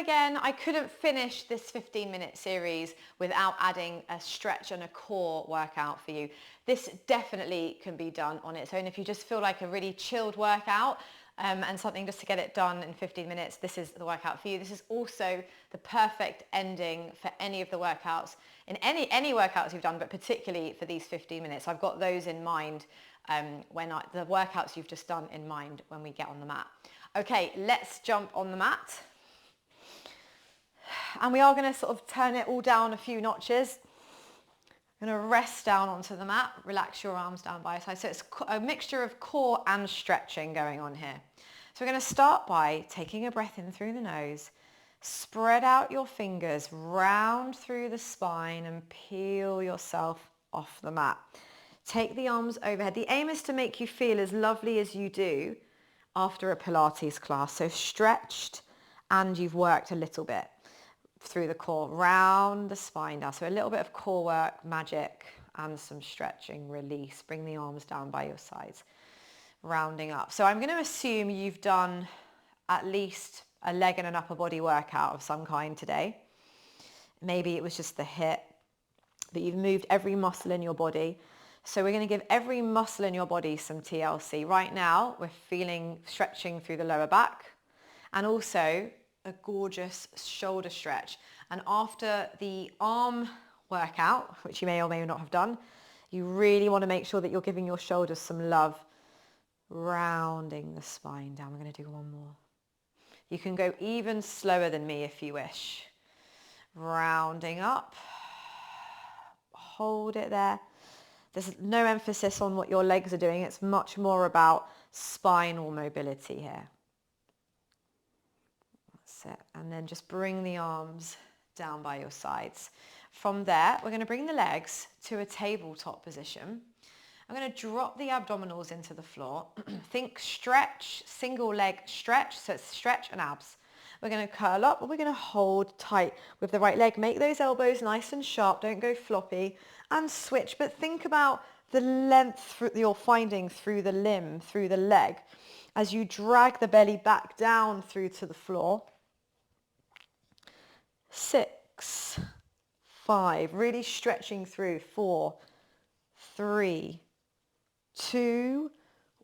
again, I couldn't finish this 15-minute series without adding a stretch and a core workout for you. This definitely can be done on its own. If you just feel like a really chilled workout and something just to get it done in 15 minutes, this is the workout for you. This is also the perfect ending for any of the workouts, in any workouts you've done, but particularly for these 15 minutes. I've got those in mind the workouts you've just done in mind when we get on the mat. Okay, let's jump on the mat. And we are going to sort of turn it all down a few notches. I'm going to rest down onto the mat, relax your arms down by your side. So it's a mixture of core and stretching going on here. So we're going to start by taking a breath in through the nose, spread out your fingers round through the spine and peel yourself off the mat. Take the arms overhead. The aim is to make you feel as lovely as you do after a Pilates class. So stretched and you've worked a little bit through the core, round the spine down. So a little bit of core work, magic, and some stretching, release. Bring the arms down by your sides, rounding up. So I'm going to assume you've done at least a leg and an upper body workout of some kind today. Maybe it was just the hip, but you've moved every muscle in your body. So we're going to give every muscle in your body some TLC. Right now, we're feeling stretching through the lower back and also a gorgeous shoulder stretch. And after the arm workout, which you may or may not have done, you really want to make sure that you're giving your shoulders some love, rounding the spine down. We're going to do one more. You can go even slower than me if you wish. Rounding up. Hold it there. There's no emphasis on what your legs are doing. It's much more about spinal mobility here. That's it. And then just bring the arms down by your sides. From there, we're going to bring the legs to a tabletop position. I'm going to drop the abdominals into the floor. Think stretch, single leg stretch. So it's stretch and abs. We're going to curl up, but we're going to hold tight with the right leg. Make those elbows nice and sharp. Don't go floppy. And switch, but think about the length you're finding through the limb, through the leg, as you drag the belly back down through to the floor. 6, 5, really stretching through. 4, 3, 2,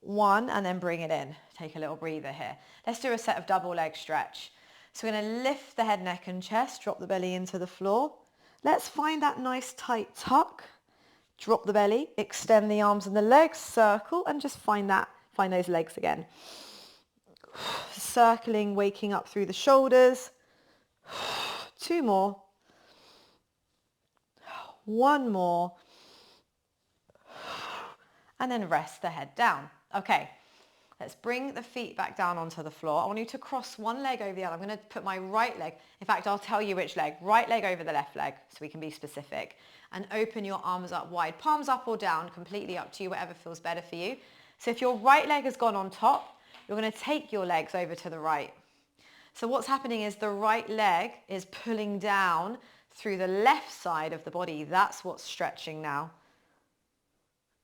1, and then bring it in. Take a little breather here. Let's do a set of double leg stretch. So we're going to lift the head, neck and chest, drop the belly into the floor. Let's find that nice tight tuck. Drop the belly, extend the arms and the legs, circle, and just find those legs again. Circling, waking up through the shoulders. 2 more. 1 more. And then rest the head down. Okay. Let's bring the feet back down onto the floor. I want you to cross one leg over the other. I'm going to put my right leg, in fact, I'll tell you which leg, right leg over the left leg, so we can be specific. And open your arms up wide, palms up or down, completely up to you, whatever feels better for you. So if your right leg has gone on top, you're going to take your legs over to the right. So what's happening is the right leg is pulling down through the left side of the body. That's what's stretching now.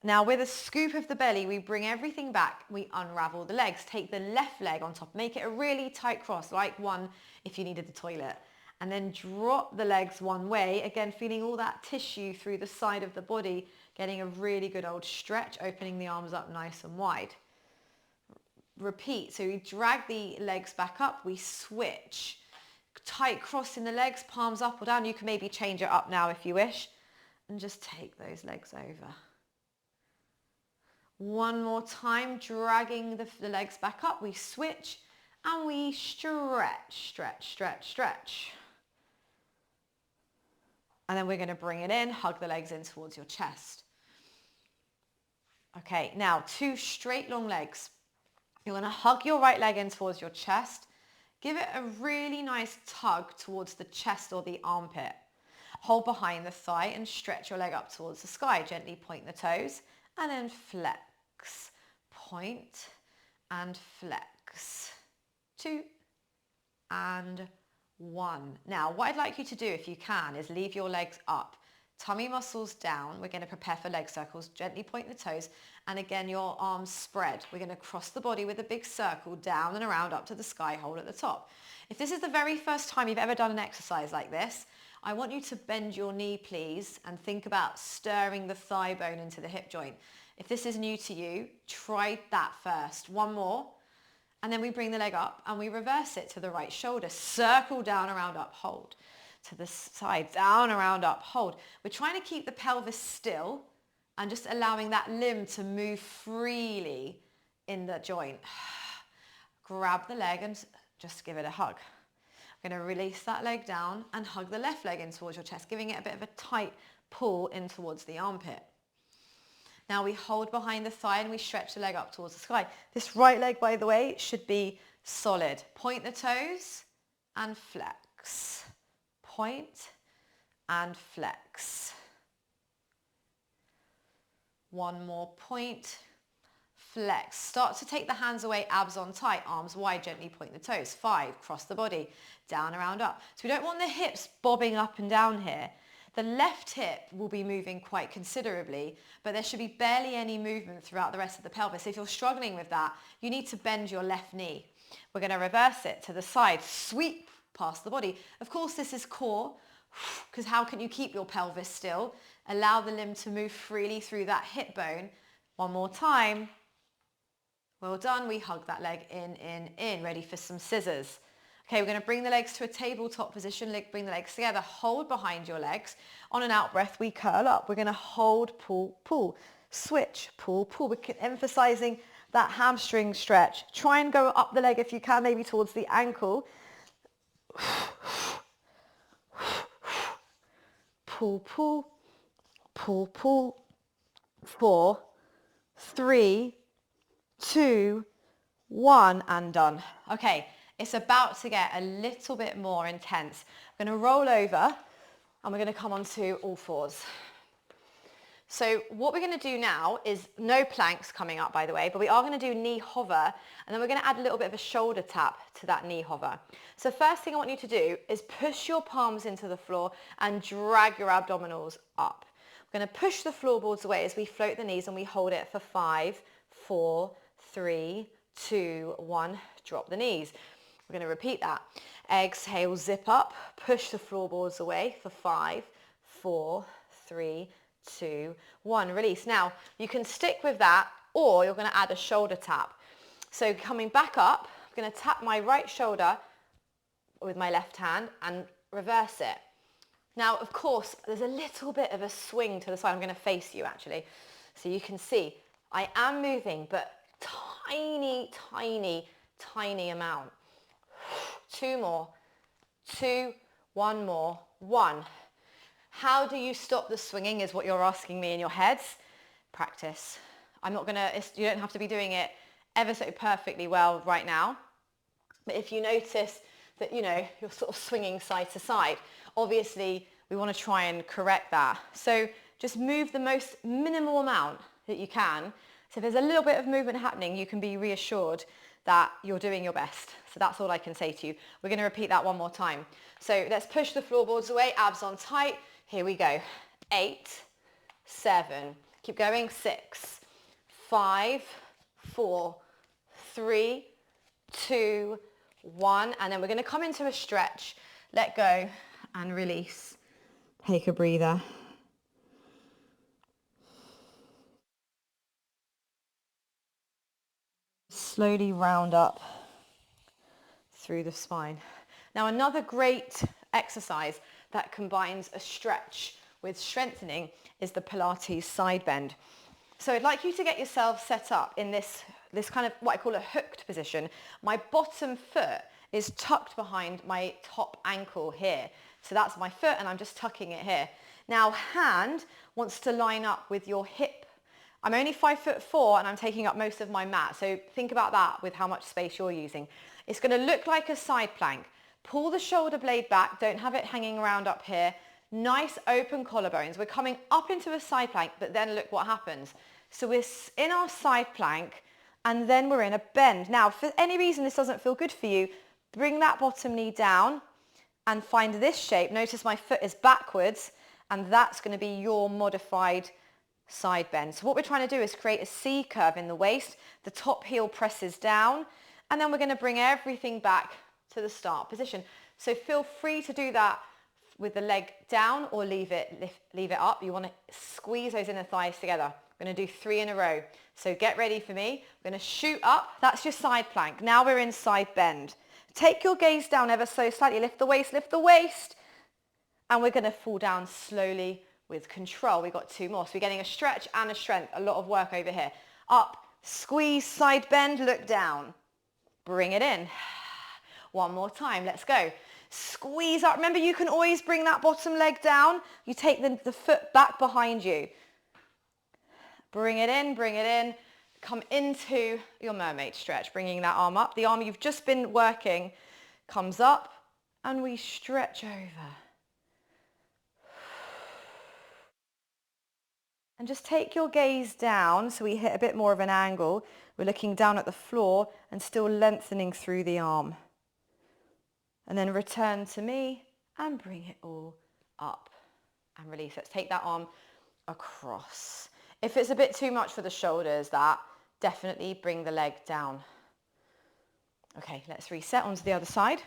Now with a scoop of the belly, we bring everything back, we unravel the legs, take the left leg on top, make it a really tight cross, like one if you needed the toilet. And then drop the legs one way, again feeling all that tissue through the side of the body, getting a really good old stretch, opening the arms up nice and wide. Repeat, so we drag the legs back up, we switch. Tight cross in the legs, palms up or down. You can maybe change it up now if you wish. And just take those legs over. One more time, dragging the legs back up. We switch and we stretch, stretch, stretch, stretch. And then we're going to bring it in, hug the legs in towards your chest. Okay, now 2 straight long legs. You're going to hug your right leg in towards your chest. Give it a really nice tug towards the chest or the armpit. Hold behind the thigh and stretch your leg up towards the sky. Gently point the toes and then flex. Point and flex. 2 and 1. Now, what I'd like you to do, if you can, is leave your legs up. tummy muscles down. We're going to prepare for leg circles. Gently point the toes. And again, your arms spread. We're going to cross the body with a big circle down and around up to the sky hole at the top. If this is the very first time you've ever done an exercise like this, I want you to bend your knee, please, and think about stirring the thigh bone into the hip joint. If this is new to you, try that first. One more. And then we bring the leg up and we reverse it to the right shoulder. Circle down, around, up, hold. To the side, down, around, up, hold. We're trying to keep the pelvis still and just allowing that limb to move freely in the joint. Grab the leg and just give it a hug. I'm going to release that leg down and hug the left leg in towards your chest, giving it a bit of a tight pull in towards the armpit. Now we hold behind the thigh and we stretch the leg up towards the sky. This right leg, by the way, should be solid. Point the toes and flex. Point and flex. One more point, flex. Start to take the hands away, abs on tight, arms wide, gently point the toes. 5, cross the body, down, around, up. So we don't want the hips bobbing up and down here. The left hip will be moving quite considerably, but there should be barely any movement throughout the rest of the pelvis. If you're struggling with that, you need to bend your left knee. We're going to reverse it to the side, sweep past the body. Of course, this is core, because how can you keep your pelvis still? Allow the limb to move freely through that hip bone. One more time. Well done. We hug that leg in. Ready for some scissors. Okay, we're going to bring the legs to a tabletop position. Bring the legs together. Hold behind your legs. On an out breath, we curl up. We're going to hold, pull, pull. Switch, pull, pull. We're emphasizing that hamstring stretch. Try and go up the leg if you can, maybe towards the ankle. Pull, pull, pull, pull. 4, 3, 2, 1, and done. Okay, it's about to get a little bit more intense. I'm going to roll over and we're going to come onto all fours. So what we're going to do now is no planks coming up, by the way, but we are going to do knee hover, and then we're going to add a little bit of a shoulder tap to that knee hover. So first thing I want you to do is push your palms into the floor and drag your abdominals up. We're going to push the floorboards away as we float the knees, and we hold it for 5, 4, 3, 2, 1. Drop the knees. We're going to repeat that. Exhale, zip up, push the floorboards away for 5, 4, 3, 2, 1. Release. Now, you can stick with that, or you're going to add a shoulder tap. So coming back up, I'm going to tap my right shoulder with my left hand and reverse it. Now, of course, there's a little bit of a swing to the side. I'm going to face you, actually. So you can see I am moving, but tiny, tiny, tiny amount. 2 more. 2, 1 more. 1. How do you stop the swinging is what you're asking me in your heads. Practice. I'm not going to, you don't have to be doing it ever so perfectly well right now. But if you notice that, you're sort of swinging side to side, obviously we want to try and correct that. So just move the most minimal amount that you can. So if there's a little bit of movement happening, you can be reassured that you're doing your best. So that's all I can say to you. We're going to repeat that one more time. So let's push the floorboards away, abs on tight. Here we go. 8, 7, keep going. 6, 5, 4, 3, 2, 1. And then we're going to come into a stretch. Let go and release. Take a breather. Slowly round up through the spine. Now, another great exercise that combines a stretch with strengthening is the Pilates side bend. So I'd like you to get yourself set up in this kind of what I call a hooked position. My bottom foot is tucked behind my top ankle here. So that's my foot and I'm just tucking it here. Now hand wants to line up with your hip. I'm only 5'4" and I'm taking up most of my mat. So think about that with how much space you're using. It's going to look like a side plank. Pull the shoulder blade back. Don't have it hanging around up here. Nice open collarbones. We're coming up into a side plank, but then look what happens. So we're in our side plank and then we're in a bend. Now, for any reason this doesn't feel good for you, bring that bottom knee down and find this shape. Notice my foot is backwards and that's going to be your modified side bend. So what we're trying to do is create a C curve in the waist. The top heel presses down, and then we're going to bring everything back to the start position. So feel free to do that with the leg down or leave it up. You want to squeeze those inner thighs together. We're going to do 3 in a row. So get ready for me. We're going to shoot up. That's your side plank. Now we're in side bend. Take your gaze down ever so slightly. Lift the waist. And we're going to fall down slowly with control. We've got 2 more. So we're getting a stretch and a strength. A lot of work over here. Up, squeeze, side bend, look down. Bring it in. 1 more time. Let's go. Squeeze up. Remember, you can always bring that bottom leg down. You take the foot back behind you. Bring it in. Come into your mermaid stretch, bringing that arm up. The arm you've just been working comes up, and we stretch over. And just take your gaze down so we hit a bit more of an angle. We're looking down at the floor and still lengthening through the arm. And then return to me and bring it all up and release. Let's take that arm across. If it's a bit too much for the shoulders, that definitely bring the leg down. Okay, let's reset onto the other side.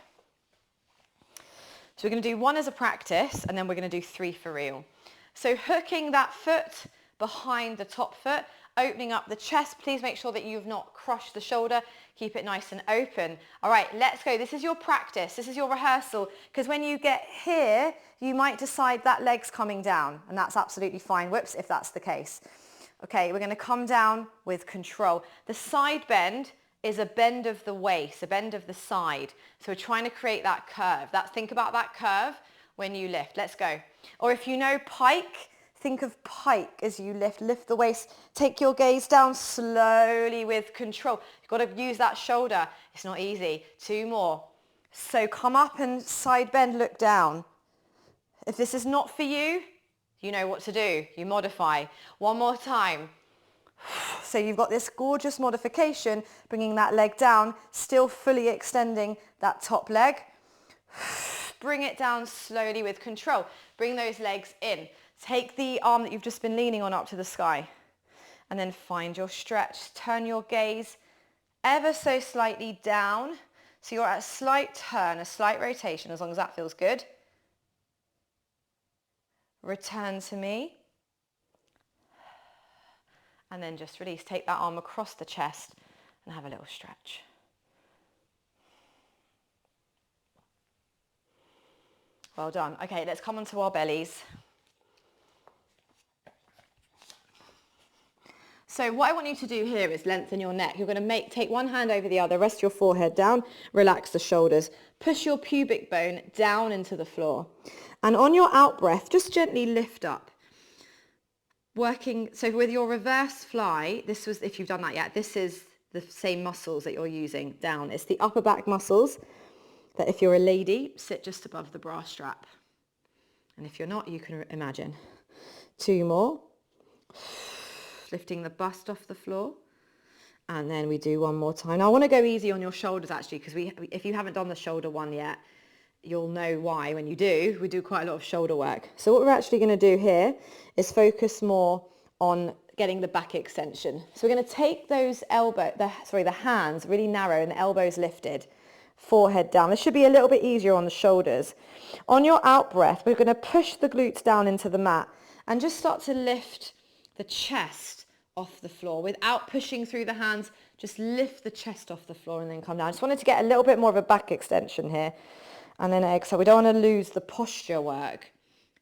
So we're going to do 1 as a practice, and then we're going to do 3 for real. So hooking that foot behind the top foot, opening up the chest. Please make sure that you've not crushed the shoulder. Keep it nice and open. All right, let's go. This is your practice. This is your rehearsal, because when you get here, you might decide that leg's coming down, and that's absolutely fine. Whoops, if that's the case. Okay, we're going to come down with control. The side bend is a bend of the waist, a bend of the side. So we're trying to create that curve. Think about that curve when you lift. Let's go. Or if you know pike, think of pike as you lift the waist. Take your gaze down slowly with control. You've got to use that shoulder. It's not easy. 2 more. So come up and side bend, look down. If this is not for you, you know what to do. You modify. 1 more time. So you've got this gorgeous modification, bringing that leg down, still fully extending that top leg. Bring it down slowly with control. Bring those legs in. Take the arm that you've just been leaning on up to the sky, and then find your stretch. Turn your gaze ever so slightly down. So you're at a slight turn, a slight rotation, as long as that feels good. Return to me. And then just release. Take that arm across the chest and have a little stretch. Well done. Okay, let's come onto our bellies. So what I want you to do here is lengthen your neck. You're going to take one hand over the other, rest your forehead down, relax the shoulders, push your pubic bone down into the floor. And on your out breath, just gently lift up. So with your reverse fly, if you've done that yet, this is the same muscles that you're using down. It's the upper back muscles that, if you're a lady, sit just above the bra strap. And if you're not, you can imagine. 2 more. Lifting the bust off the floor. And then we do 1 more time. Now I want to go easy on your shoulders, actually, because if you haven't done the shoulder one yet, you'll know why when you do. We do quite a lot of shoulder work. So what we're actually going to do here is focus more on getting the back extension. So we're going to take those the hands really narrow and the elbows lifted, forehead down. This should be a little bit easier on the shoulders. On your out breath, we're going to push the glutes down into the mat and just start to lift the chest off the floor without pushing through the hands. Just lift the chest off the floor and then come down. Just wanted to get a little bit more of a back extension here. And then exhale. We don't want to lose the posture work,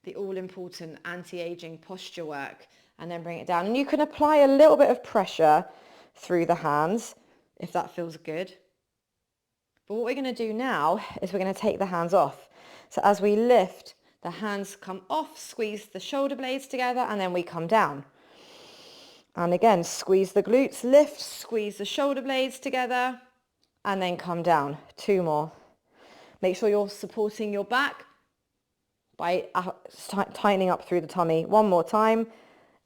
the all-important anti-aging posture work, and then bring it down. And you can apply a little bit of pressure through the hands if that feels good. But what we're going to do now is we're going to take the hands off. So as we lift, the hands come off, squeeze the shoulder blades together, and then we come down. And again, squeeze the glutes, lift, squeeze the shoulder blades together, and then come down. 2 more. Make sure you're supporting your back by tightening up through the tummy. 1 more time.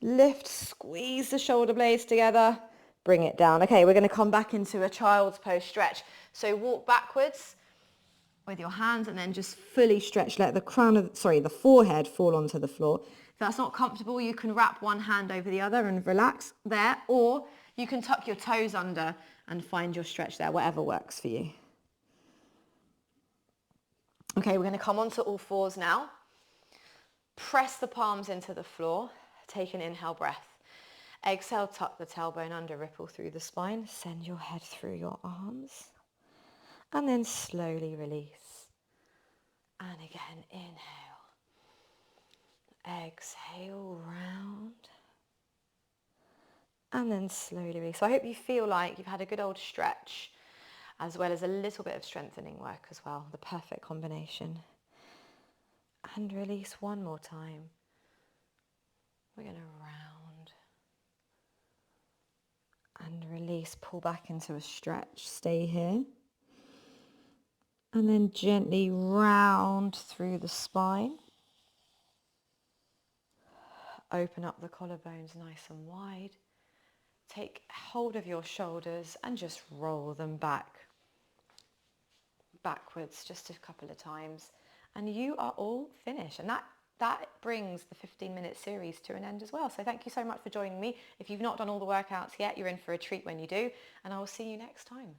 Lift, squeeze the shoulder blades together, bring it down. Okay, we're going to come back into a child's pose stretch. So walk backwards with your hands, and then just fully stretch. Let the forehead fall onto the floor. If that's not comfortable, you can wrap one hand over the other and relax there, or you can tuck your toes under and find your stretch there, whatever works for you. Okay, we're going to come onto all fours now. Press the palms into the floor. Take an inhale breath. Exhale, tuck the tailbone under, ripple through the spine. Send your head through your arms. And then slowly release. And again, inhale. Exhale, round. And then slowly release. So I hope you feel like you've had a good old stretch, as well as a little bit of strengthening work as well. The perfect combination. And release one more time. We're going to round. And release, pull back into a stretch. Stay here. And then gently round through the spine. Open up the collarbones nice and wide. Take hold of your shoulders and just roll them backwards just a couple of times. And you are all finished. And that brings the 15-minute series to an end as well. So thank you so much for joining me. If you've not done all the workouts yet, you're in for a treat when you do. And I will see you next time.